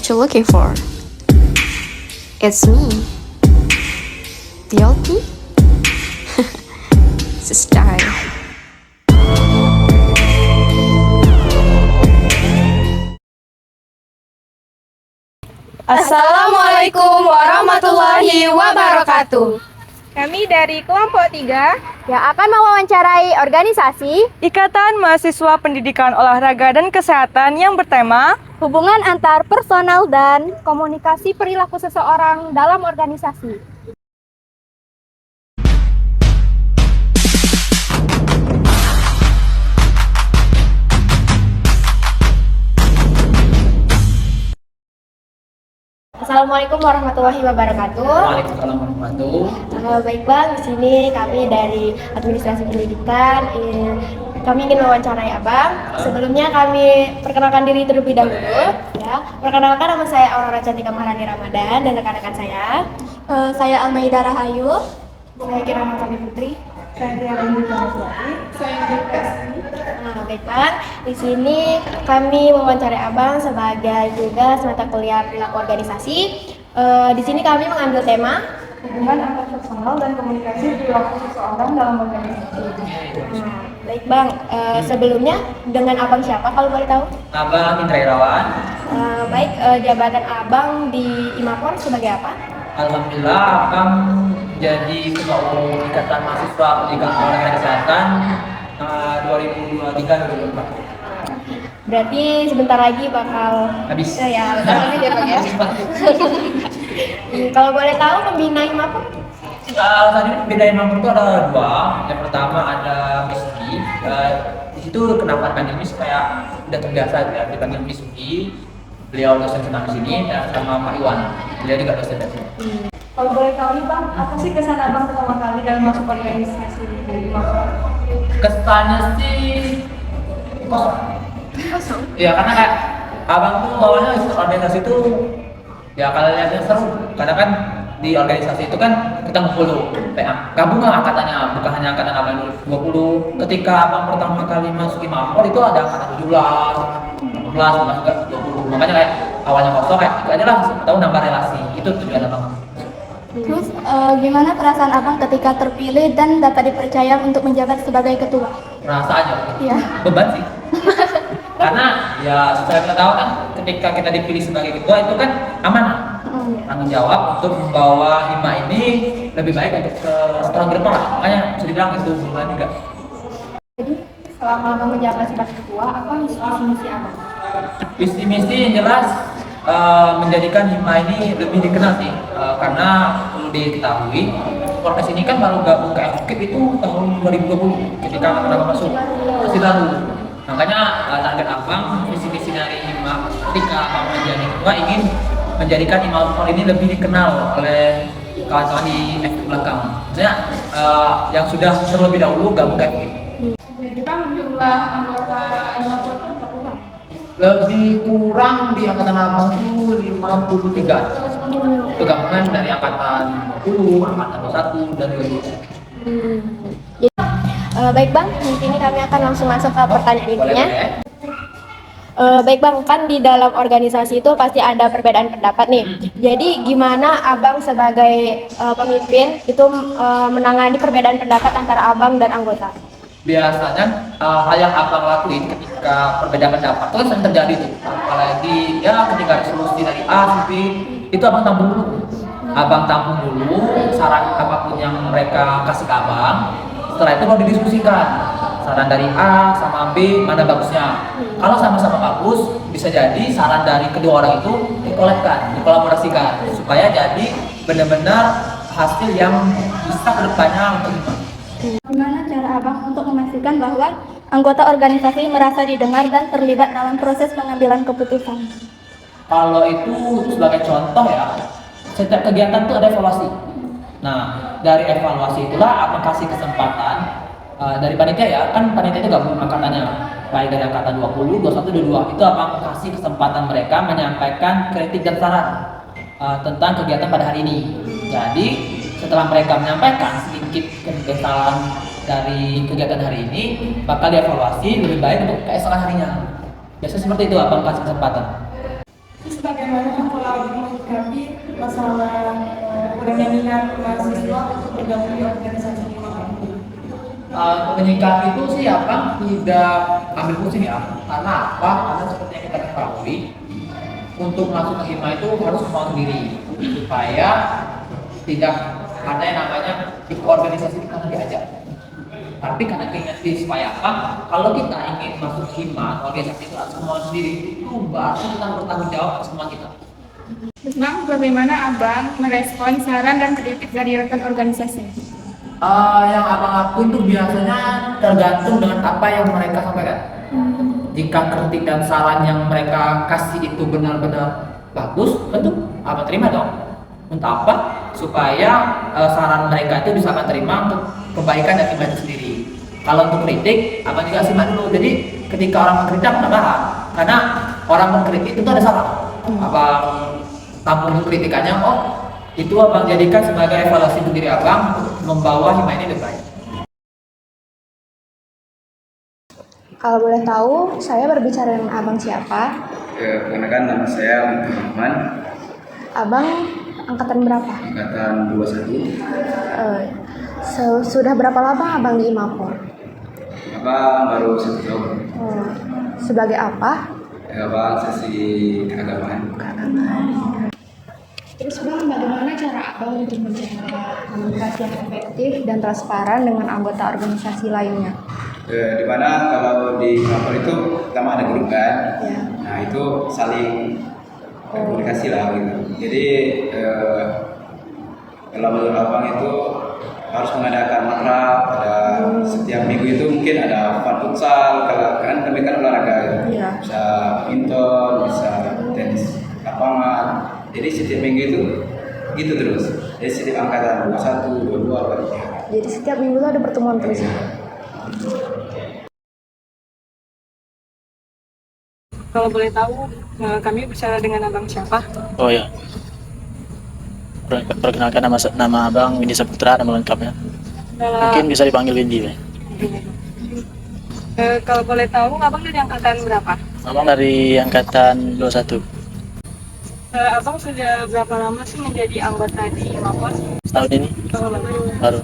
what you're looking for. It's me, the old me. It's a style. Assalamualaikum warahmatullahi wabarakatuh. Kami dari kelompok 3 Yang akan mewawancarai organisasi Ikatan Mahasiswa Pendidikan Olahraga dan Kesehatan yang bertema hubungan antar personal dan komunikasi perilaku seseorang dalam organisasi. Assalamualaikum warahmatullahi wabarakatuh. Waalaikumsalam warahmatullahi. Baik Bang, di sini kami dari Administrasi Pendidikan. Kami ingin mewawancarai Abang. Sebelumnya kami perkenalkan diri terlebih dahulu. Ya, perkenalkan nama saya Aurora Cantika Maharani Ramadan dan rekan-rekan saya. Saya Almaida Rahayu. Saya Kirana Kami Putri. Saya Triana Suwati. Saya Dikasi. Baik Bang, di sini kami mewawancarai Abang sebagai tugas mata kuliah perilaku organisasi. Di sini kami mengambil tema hubungan antar personal dan komunikasi perilaku seseorang dalam organisasi. Baik Bang, sebelumnya dengan Abang siapa kalau boleh tahu? Abang Indra Irawan. Baik, jabatan Abang di IMAPON sebagai apa? Alhamdulillah Abang jadi ketua umum Ikatan Mahasiswa Pendidikan Olahraga dan Kesehatan 2023-2024. Berarti sebentar lagi bakal Habis. Ya, bentar lagi ya Bang ya. Kalau boleh tahu pembina IMAPON? Saat ini bedain mampu itu ada dua. Yang pertama ada Miss Ugi. Di situ kenapa dipanggil Miss kayak udah terbiasa ya dipanggil Miss Ugi. Beliau dosen senam di sini dan sama Pak Iwan. Beliau juga dosen di sini. Kalau boleh tahu nih Bang, apa sih kesan Abang pertama kali dalam masuk organisasi dari IMAPON? Kesannya sih kosong. Ya karena kayak abang tuh awalnya ikut organisasi tuh ya kalau lihatnya seru. Karena kan di organisasi itu kan kita ngumpul tuh, kayak gabung lah angkatannya, bukan hanya angkatan abang 20. Ketika abang pertama kali masuk IMAPON itu ada angkatan 17, 18, 19 juga 20. Makanya kayak awalnya kosong kayak itu aja lah, tahu nambah relasi. Itu tujuan abang. Terus gimana perasaan Abang ketika terpilih dan dapat dipercaya untuk menjabat sebagai ketua? Rasa aja. Iya. Beban sih. Karena ya secara kita tahu kan ketika kita dipilih sebagai ketua itu kan amanah. Tanggung jawab untuk membawa hima ini lebih baik untuk ke setahun ke depan lah. Makanya bisa dibilang itu beban juga. Jadi selama Abang menjabat sebagai ketua, apa misi Abang? Visi misi yang jelas menjadikan hima ini lebih dikenal sih. Karena perlu diketahui Polres ini kan baru gabung ke FKIP itu tahun 2020 ketika abang masuk masih baru. Makanya target abang visi dari hima ketika abang menjadi ketua ingin menjadikan IMAPON ini lebih dikenal oleh kawan-kawan di FKIP belakang. Maksudnya yang sudah terlebih dahulu gabung ke FKIP. Jadi Bang, jumlah anggota IMAPON berapa Bang? Lebih kurang di angkatan abang itu 53. Itu gabungan dari angkatan 20, angkatan 21 dan 20. Baik Bang, mungkin ini kami akan langsung masuk ke pertanyaan intinya. Baik Bang, kan di dalam organisasi itu pasti ada perbedaan pendapat nih. Jadi gimana Abang sebagai pemimpin itu menangani perbedaan pendapat antara Abang dan anggota? Biasanya hal yang abang lakuin ketika perbedaan pendapat itu kan sering terjadi tuh, apalagi ya ketika resolusi dari A sampai B itu abang tampung dulu saran apapun yang mereka kasih ke abang. Setelah itu baru didiskusikan saran dari A sama B mana bagusnya. Kalau sama-sama bagus bisa jadi saran dari kedua orang itu dikolaborasikan supaya jadi benar-benar hasil yang bisa kedepannya untuk Gimana cara Abang untuk memastikan bahwa anggota organisasi merasa didengar dan terlibat dalam proses pengambilan keputusan? Kalau itu sebagai contoh ya, setiap kegiatan itu ada evaluasi. Nah, dari evaluasi itulah abang kasih kesempatan dari panitia ya, kan panitia itu gabung angkatannya, baik dari angkatan 20, 21, 22. Itu abang kasih kesempatan mereka menyampaikan kritik dan saran tentang kegiatan pada hari ini. Jadi setelah mereka menyampaikan sedikit kesalahan dari kegiatan hari ini, bakal dievaluasi lebih baik untuk keesokan harinya. Biasanya seperti itu abang kasih kesempatan. Terus bagaimana kalau menyikapi masalah kurangnya minat mahasiswa untuk bergabung di organisasi lima kampus? Menyikapi itu sih abang tidak ambil pusing ya. Karena apa? Karena seperti yang kita ketahui, untuk masuk ke HIMA itu harus mau sendiri supaya tidak ada yang namanya ikut organisasi itu karena diajak. Tapi karena keinginan sendiri supaya apa? Kalau kita ingin masuk ke HIMA, organisasi itu harus mau sendiri, itu baru kita bertanggung jawab atas semua kita. Bang, bagaimana abang merespon saran dan kritik dari rekan organisasi? Yang abang lakuin itu biasanya tergantung dengan apa yang mereka sampaikan. Jika kritik dan saran yang mereka kasih itu benar-benar bagus, tentu abang terima dong. Untuk apa? Supaya saran mereka itu bisa abang terima untuk kebaikan dan kebaikan sendiri. Kalau untuk kritik, abang juga simak dulu. Jadi ketika orang mengkritik, abang paham. Karena orang mengkritik itu ada salah. Abang tampung kritikannya, oh itu abang jadikan sebagai evaluasi untuk diri abang untuk membawa HIMA ini lebih baik. Kalau boleh tahu, saya berbicara dengan abang siapa? Perkenalkan nama saya Muhammad, Abang angkatan berapa? angkatan 21. Sudah berapa lama abang di IMAPOR? Abang baru 1 tahun. Sebagai apa? Abang sesi keagamaan. Terus bang, bagaimana cara abang untuk menjaga komunikasi yang efektif dan transparan dengan anggota organisasi lainnya? Di mana kalau di kantor itu pertama ada grup kan, Ya. nah itu saling komunikasi lah gitu. Jadi kalau menurut abang itu harus mengadakan makrab pada setiap minggu itu mungkin ada fun futsal, kalau kan kami kan olahraga gitu. Iya. Bisa badminton, bisa tenis lapangan. Jadi setiap minggu itu gitu terus. Jadi setiap angkatan 21, 22, 23. Jadi setiap minggu tuh ada pertemuan terus. Kalau boleh tahu, kami bicara dengan abang siapa? Oh ya, perkenalkan nama abang Windy Saputra, nama lengkapnya. Mungkin bisa dipanggil Windy. Kalau boleh tahu, abang dari angkatan berapa? Abang dari angkatan 21, Abang sudah berapa lama sih menjadi anggota di IMAPOR? setahun ini baru.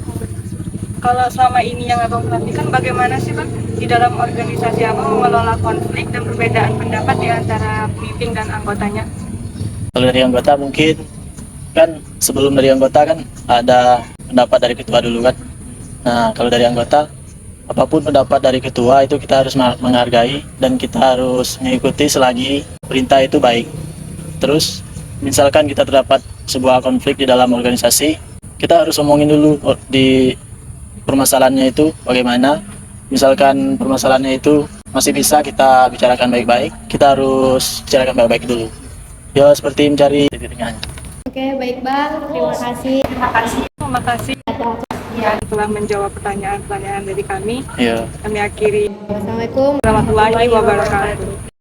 Kalau selama ini yang abang perhatikan, bagaimana sih bang di dalam organisasi abang mengelola konflik dan perbedaan pendapat di antara pemimpin dan anggotanya? Kalau dari anggota mungkin kan sebelum dari anggota kan ada pendapat dari ketua dulu kan. Nah kalau dari anggota, apapun pendapat dari ketua itu kita harus menghargai dan kita harus mengikuti selagi perintah itu baik. Terus misalkan kita terdapat sebuah konflik di dalam organisasi, kita harus omongin dulu di permasalahannya itu bagaimana. Misalkan permasalahannya itu masih bisa kita bicarakan baik-baik, kita harus bicarakan baik-baik dulu. Ya seperti mencari titik tengahnya. Oke, baik bang. Terima kasih. Terima kasih yang telah menjawab pertanyaan-pertanyaan dari kami. Iya. Kami akhiri. Wassalamualaikum. Warahmatullahi wabarakatuh.